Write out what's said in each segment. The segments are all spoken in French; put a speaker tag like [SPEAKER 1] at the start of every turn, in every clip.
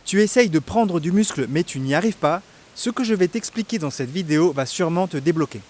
[SPEAKER 1] Tu essayes de prendre du muscle mais tu n'y arrives pas, ce que je vais t'expliquer dans cette vidéo va sûrement te débloquer.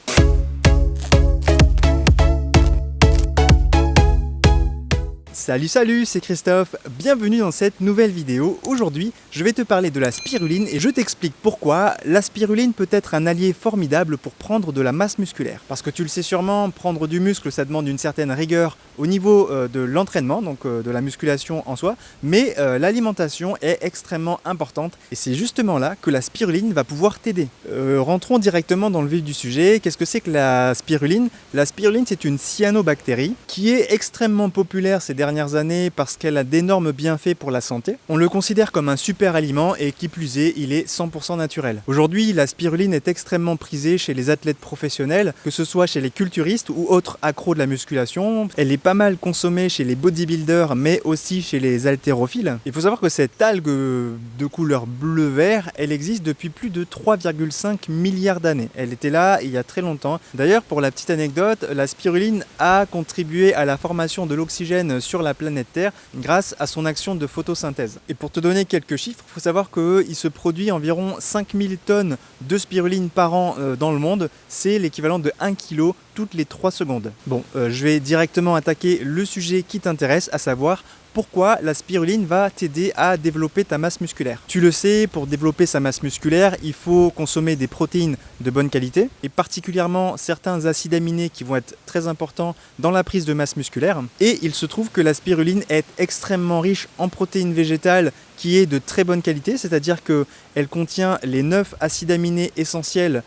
[SPEAKER 1] Salut, c'est Christophe, bienvenue dans cette nouvelle vidéo. Aujourd'hui, je vais te parler de la spiruline et je t'explique pourquoi la spiruline peut être un allié formidable pour prendre de la masse musculaire. Parce que tu le sais sûrement, prendre du muscle, ça demande une certaine rigueur au niveau de l'entraînement, donc de la musculation en soi, mais l'alimentation est extrêmement importante et c'est justement là que la spiruline va pouvoir t'aider. Rentrons directement dans le vif du sujet. Qu'est-ce que c'est que la spiruline? La spiruline, c'est une cyanobactérie qui est extrêmement populaire ces dernières années parce qu'elle a d'énormes bienfaits pour la santé. On le considère comme un super aliment et qui plus est, il est 100% naturel. Aujourd'hui, la spiruline est extrêmement prisée chez les athlètes professionnels, que ce soit chez les culturistes ou autres accros de la musculation. Elle est pas mal consommée chez les bodybuilders, mais aussi chez les haltérophiles. Il faut savoir que cette algue de couleur bleu-vert, elle existe depuis plus de 3,5 milliards d'années. Elle était là il y a très longtemps. D'ailleurs, pour la petite anecdote, la spiruline a contribué à la formation de l'oxygène sur la planète Terre grâce à son action de photosynthèse. Et pour te donner quelques chiffres, il faut savoir qu'il se produit environ 5000 tonnes de spiruline par an dans le monde. C'est l'équivalent de 1 kg toutes les 3 secondes. Bon, je vais directement attaquer le sujet qui t'intéresse, à savoir pourquoi la spiruline va t'aider à développer ta masse musculaire. Tu le sais, pour développer sa masse musculaire, il faut consommer des protéines de bonne qualité et particulièrement certains acides aminés qui vont être très importants dans la prise de masse musculaire. Et il se trouve que la spiruline est extrêmement riche en protéines végétales qui est de très bonne qualité, c'est-à-dire qu'elle contient les 9 acides aminés essentiels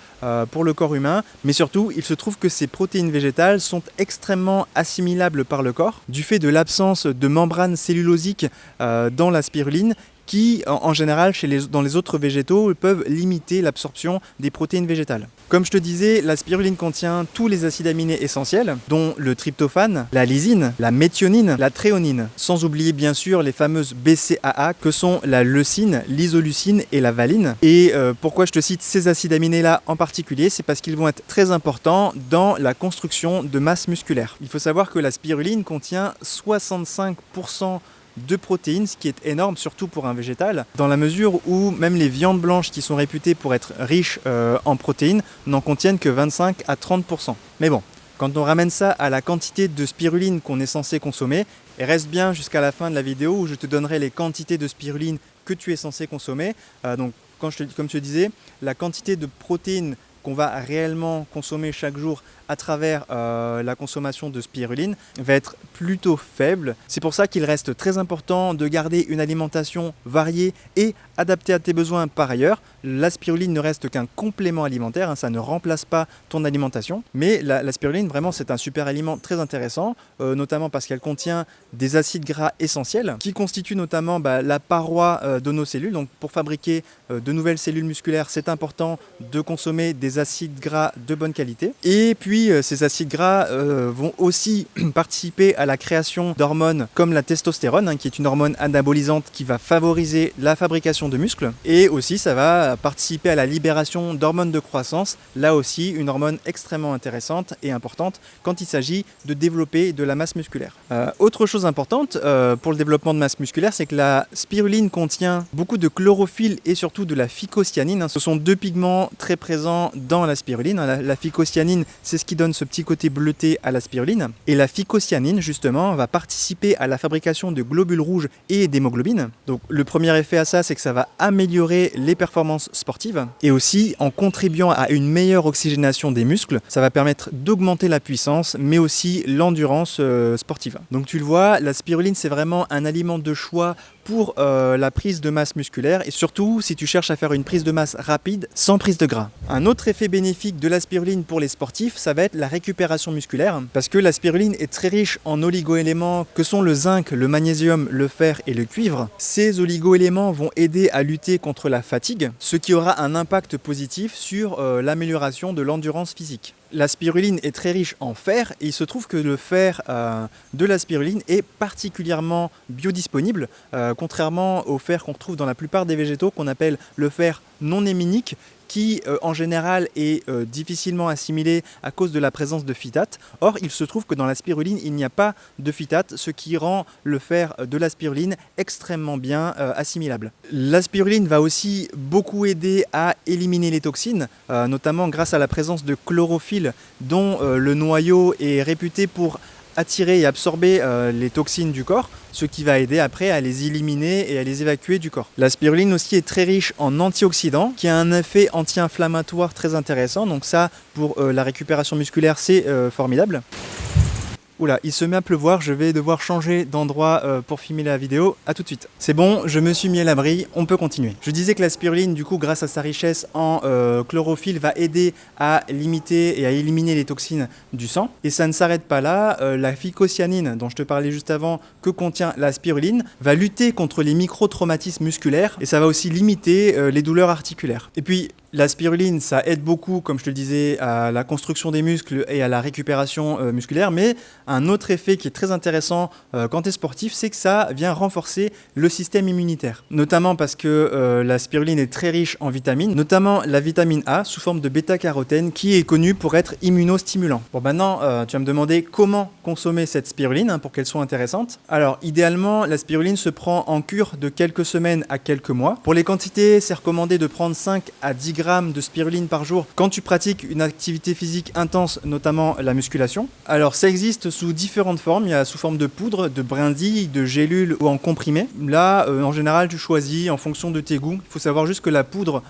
[SPEAKER 1] pour le corps humain, mais surtout, il se trouve que ces protéines végétales sont extrêmement assimilables par le corps, du fait de l'absence de membrane cellulosique dans la spiruline, qui, en général, dans les autres végétaux, peuvent limiter l'absorption des protéines végétales. Comme je te disais, la spiruline contient tous les acides aminés essentiels, dont le tryptophane, la lysine, la méthionine, la thréonine, sans oublier bien sûr les fameuses BCAA que sont la leucine, l'isoleucine et la valine. Et pourquoi je te cite ces acides aminés-là en particulier, c'est parce qu'ils vont être très importants dans la construction de masse musculaire. Il faut savoir que la spiruline contient 65% de protéines, ce qui est énorme, surtout pour un végétal, dans la mesure où même les viandes blanches qui sont réputées pour être riches en protéines n'en contiennent que 25 à 30%. Mais bon, quand on ramène ça à la quantité de spiruline qu'on est censé consommer, et reste bien jusqu'à la fin de la vidéo où je te donnerai les quantités de spiruline que tu es censé consommer. Donc, comme je te disais, la quantité de protéines qu'on va réellement consommer chaque jour à travers la consommation de spiruline va être plutôt faible. C'est pour ça qu'il reste très important de garder une alimentation variée et adaptée à tes besoins par ailleurs. La spiruline ne reste qu'un complément alimentaire, hein, ça ne remplace pas ton alimentation. Mais la spiruline, vraiment, c'est un super aliment très intéressant, notamment parce qu'elle contient des acides gras essentiels qui constituent notamment la paroi de nos cellules. Donc pour fabriquer de nouvelles cellules musculaires, c'est important de consommer des acides gras de bonne qualité. Et puis ces acides gras vont aussi participer à la création d'hormones comme la testostérone, hein, qui est une hormone anabolisante qui va favoriser la fabrication de muscles. Et aussi ça va participer à la libération d'hormones de croissance, là aussi une hormone extrêmement intéressante et importante quand il s'agit de développer de la masse musculaire. Autre chose importante pour le développement de masse musculaire, c'est que la spiruline contient beaucoup de chlorophylle et surtout de la phycocyanine. Ce sont deux pigments très présents dans la spiruline. La phycocyanine, c'est ce qui donne ce petit côté bleuté à la spiruline. Et la phycocyanine, justement, va participer à la fabrication de globules rouges et d'hémoglobine. Donc le premier effet à ça, c'est que ça va améliorer les performances sportives. Et aussi, en contribuant à une meilleure oxygénation des muscles, ça va permettre d'augmenter la puissance, mais aussi l'endurance sportive. Donc tu le vois, la spiruline, c'est vraiment un aliment de choix pour la prise de masse musculaire et surtout si tu cherches à faire une prise de masse rapide sans prise de gras. Un autre effet bénéfique de la spiruline pour les sportifs, ça va être la récupération musculaire parce que la spiruline est très riche en oligo-éléments que sont le zinc, le magnésium, le fer et le cuivre. Ces oligo-éléments vont aider à lutter contre la fatigue, ce qui aura un impact positif sur l'amélioration de l'endurance physique. La spiruline est très riche en fer et il se trouve que le fer de la spiruline est particulièrement biodisponible, contrairement au fer qu'on retrouve dans la plupart des végétaux qu'on appelle le fer non héminique, qui en général est difficilement assimilé à cause de la présence de phytate. Or, il se trouve que dans la spiruline, il n'y a pas de phytate, ce qui rend le fer de la spiruline extrêmement bien assimilable. La spiruline va aussi beaucoup aider à éliminer les toxines, notamment grâce à la présence de chlorophylle dont le noyau est réputé pour attirer et absorber les toxines du corps, ce qui va aider après à les éliminer et à les évacuer du corps. La spiruline aussi est très riche en antioxydants, qui a un effet anti-inflammatoire très intéressant, donc ça pour la récupération musculaire c'est formidable. Oula, il se met à pleuvoir, je vais devoir changer d'endroit pour filmer la vidéo. A tout de suite. C'est bon, je me suis mis à l'abri, on peut continuer. Je disais que la spiruline, du coup, grâce à sa richesse en chlorophylle, va aider à limiter et à éliminer les toxines du sang. Et ça ne s'arrête pas là. La phycocyanine, dont je te parlais juste avant, que contient la spiruline, va lutter contre les micro-traumatismes musculaires et ça va aussi limiter les douleurs articulaires. Et puis, la spiruline, ça aide beaucoup, comme je te le disais, à la construction des muscles et à la récupération musculaire, mais un autre effet qui est très intéressant quand tu es sportif, c'est que ça vient renforcer le système immunitaire. Notamment parce que la spiruline est très riche en vitamines, notamment la vitamine A sous forme de bêta-carotène qui est connue pour être immunostimulant. Bon, maintenant, tu vas me demander comment consommer cette spiruline pour qu'elle soit intéressante. Alors, idéalement, la spiruline se prend en cure de quelques semaines à quelques mois. Pour les quantités, c'est recommandé de prendre 5 à 10 grammes de spiruline par jour quand tu pratiques une activité physique intense, notamment la musculation. Alors ça existe sous différentes formes, il y a sous forme de poudre, de brindilles, de gélules ou en comprimé. Là, en général, tu choisis en fonction de tes goûts. Il faut savoir juste que la poudre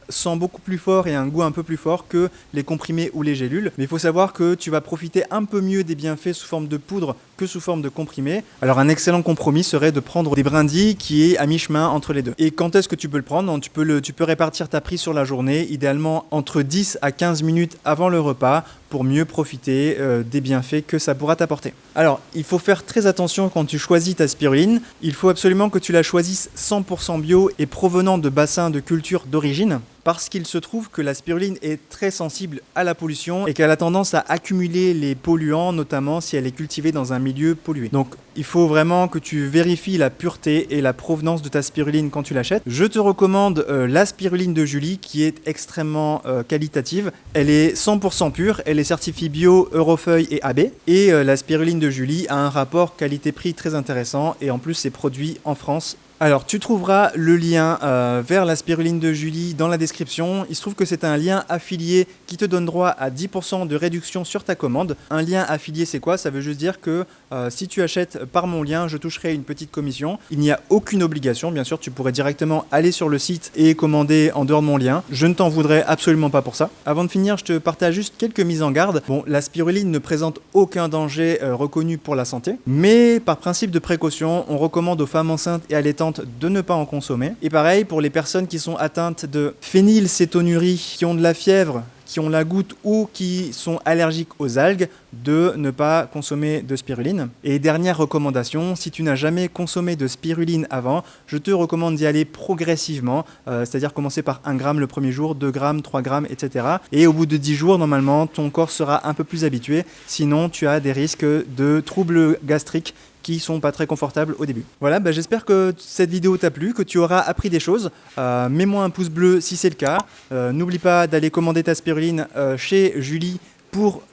[SPEAKER 1] sent beaucoup plus fort et a un goût un peu plus fort que les comprimés ou les gélules. Mais il faut savoir que tu vas profiter un peu mieux des bienfaits sous forme de poudre que sous forme de comprimés. Alors un excellent compromis serait de prendre des brindilles qui est à mi-chemin entre les deux. Et quand est-ce que tu peux le prendre ? Tu peux répartir ta prise sur la journée, idéalement entre 10 à 15 minutes avant le repas pour mieux profiter des bienfaits que ça pourra t'apporter. Alors, il faut faire très attention quand tu choisis ta spiruline. Il faut absolument que tu la choisisses 100% bio et provenant de bassins de culture d'origine, parce qu'il se trouve que la spiruline est très sensible à la pollution et qu'elle a tendance à accumuler les polluants, notamment si elle est cultivée dans un milieu pollué. Donc, il faut vraiment que tu vérifies la pureté et la provenance de ta spiruline quand tu l'achètes. Je te recommande la spiruline de Julie qui est extrêmement qualitative. Elle est 100% pure, elle est certifiée bio, Eurofeuille et AB. Et la spiruline de Julie a un rapport qualité-prix très intéressant et en plus c'est produit en France. Alors, tu trouveras le lien vers la spiruline de Julie dans la description. Il se trouve que c'est un lien affilié qui te donne droit à 10% de réduction sur ta commande. Un lien affilié, c'est quoi ? Ça veut juste dire que si tu achètes par mon lien, je toucherai une petite commission. Il n'y a aucune obligation. Bien sûr, tu pourrais directement aller sur le site et commander en dehors de mon lien. Je ne t'en voudrais absolument pas pour ça. Avant de finir, je te partage juste quelques mises en garde. Bon, la spiruline ne présente aucun danger reconnu pour la santé. Mais par principe de précaution, on recommande aux femmes enceintes et allaitantes de ne pas en consommer. Et pareil pour les personnes qui sont atteintes de phénylcétonurie, qui ont de la fièvre, qui ont la goutte ou qui sont allergiques aux algues, de ne pas consommer de spiruline. Et dernière recommandation, si tu n'as jamais consommé de spiruline avant, je te recommande d'y aller progressivement, c'est-à-dire commencer par 1 gramme le premier jour, 2 grammes, 3 grammes, etc. Et au bout de 10 jours, normalement, ton corps sera un peu plus habitué, sinon tu as des risques de troubles gastriques qui sont pas très confortables au début. Voilà, j'espère que cette vidéo t'a plu, que tu auras appris des choses. Mets-moi un pouce bleu si c'est le cas. N'oublie pas d'aller commander ta spiruline chez Julie pour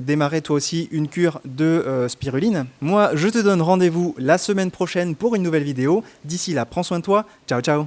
[SPEAKER 1] démarrer toi aussi une cure de spiruline. Moi, je te donne rendez-vous la semaine prochaine pour une nouvelle vidéo. D'ici là, prends soin de toi. Ciao, ciao.